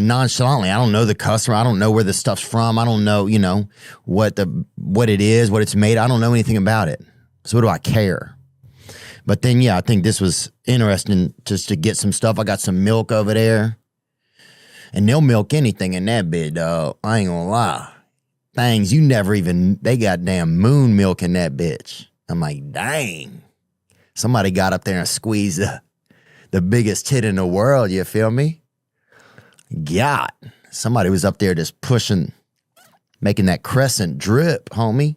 nonchalantly. I don't know the customer. I don't know where the stuff's from. I don't know, what it is, what it's made. I don't know anything about it. So what do I care? But then, I think this was interesting just to get some stuff. I got some milk over there. And they'll milk anything in that bit, dog. I ain't gonna lie. Things they got damn moon milk in that bitch. I'm like, dang. Somebody got up there and squeezed the biggest tit in the world, you feel me? God. Somebody was up there just pushing, making that crescent drip, homie.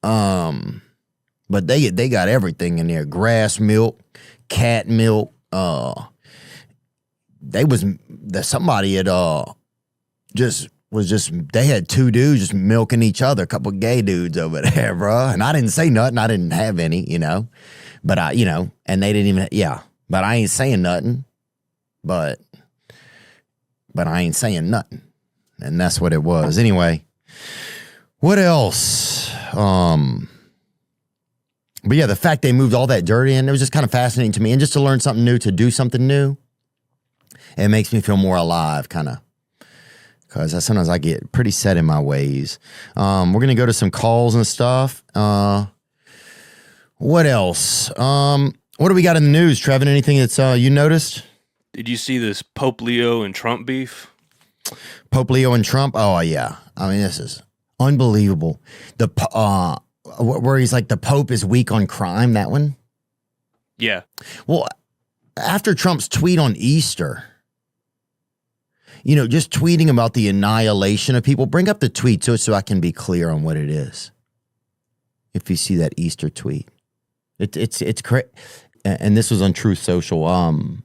But they got everything in there. Grass milk, cat milk, somebody had they had two dudes just milking each other, a couple of gay dudes over there, bro. And I didn't say nothing. I didn't have any, but and they didn't even, but I ain't saying nothing, but I ain't saying nothing. And that's what it was. Anyway, what else? But the fact they moved all that dirt in, it was just kind of fascinating to me. And just to learn something new, to do something new, it makes me feel more alive, kind of. Because sometimes I get pretty set in my ways. We're going to go to some calls and stuff. What else? What do we got in the news, Trevin? Anything that's you noticed? Did you see this Pope Leo and Trump beef? Pope Leo and Trump? Oh, yeah. I mean, this is unbelievable. Where he's like, the Pope is weak on crime, that one? Yeah. Well, after Trump's tweet on Easter, just tweeting about the annihilation of people, bring up the tweet so I can be clear on what it is. If you see that Easter tweet. It's correct. And this was on Truth Social.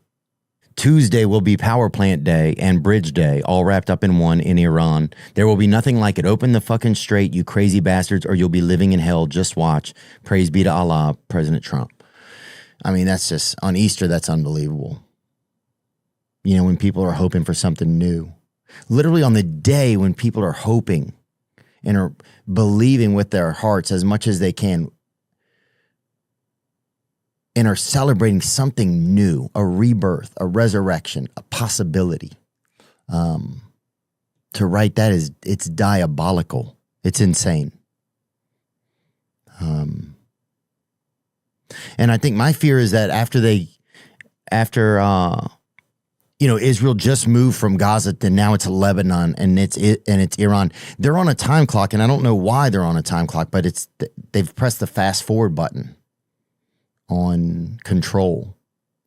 Tuesday will be Power Plant Day and Bridge Day, all wrapped up in one in Iran. There will be nothing like it. Open the fucking straight, you crazy bastards, or you'll be living in hell. Just watch. Praise be to Allah, President Trump. I mean, that's just, on Easter, that's unbelievable. When people are hoping for something new. Literally on the day when people are hoping and are believing with their hearts as much as they can and are celebrating something new, a rebirth, a resurrection, a possibility. To write that it's diabolical. It's insane. And I think my fear is that after Israel just moved from Gaza to now it's Lebanon and it's Iran. They're on a time clock, and I don't know why they're on a time clock, but they've pressed the fast forward button on control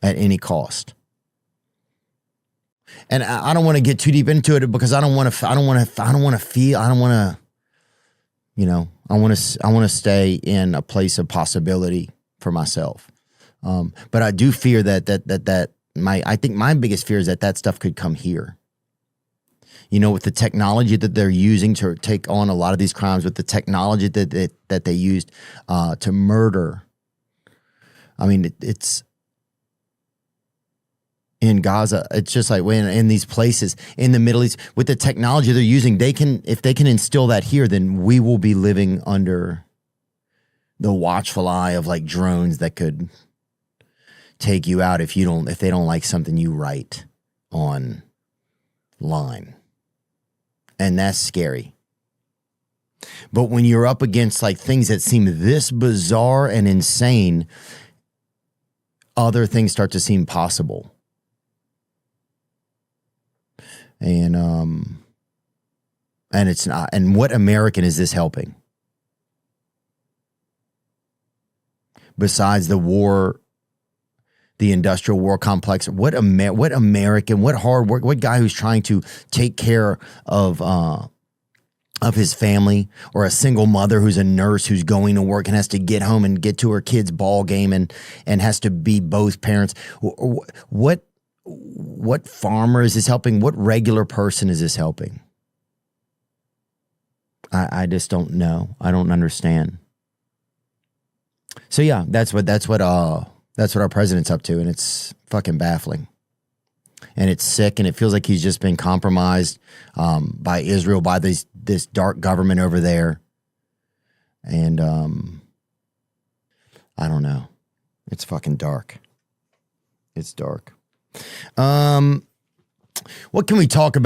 at any cost. And I don't want to get too deep into it because I want to stay in a place of possibility for myself. But I do fear I think my biggest fear is that stuff could come here. With the technology that they're using to take on a lot of these crimes, with the technology that they used to murder. I mean, it's in Gaza. It's just like when in these places in the Middle East, with the technology they're using, if they can instill that here, then we will be living under the watchful eye of like drones that could take you out if they don't like something you write online. And that's scary. But when you're up against like things that seem this bizarre and insane, other things start to seem possible. And it's not. And what American is this helping? Besides the war, the industrial war complex, what American, what hard work, what guy who's trying to take care of his family, or a single mother who's a nurse who's going to work and has to get home and get to her kid's ball game and has to be both parents. What farmer is this helping? What regular person is this helping? I just don't know. I don't understand. So yeah, that's what our president's up to, and it's fucking baffling. And it's sick, and it feels like he's just been compromised by Israel, by this dark government over there. And I don't know. It's fucking dark. It's dark. What can we talk about?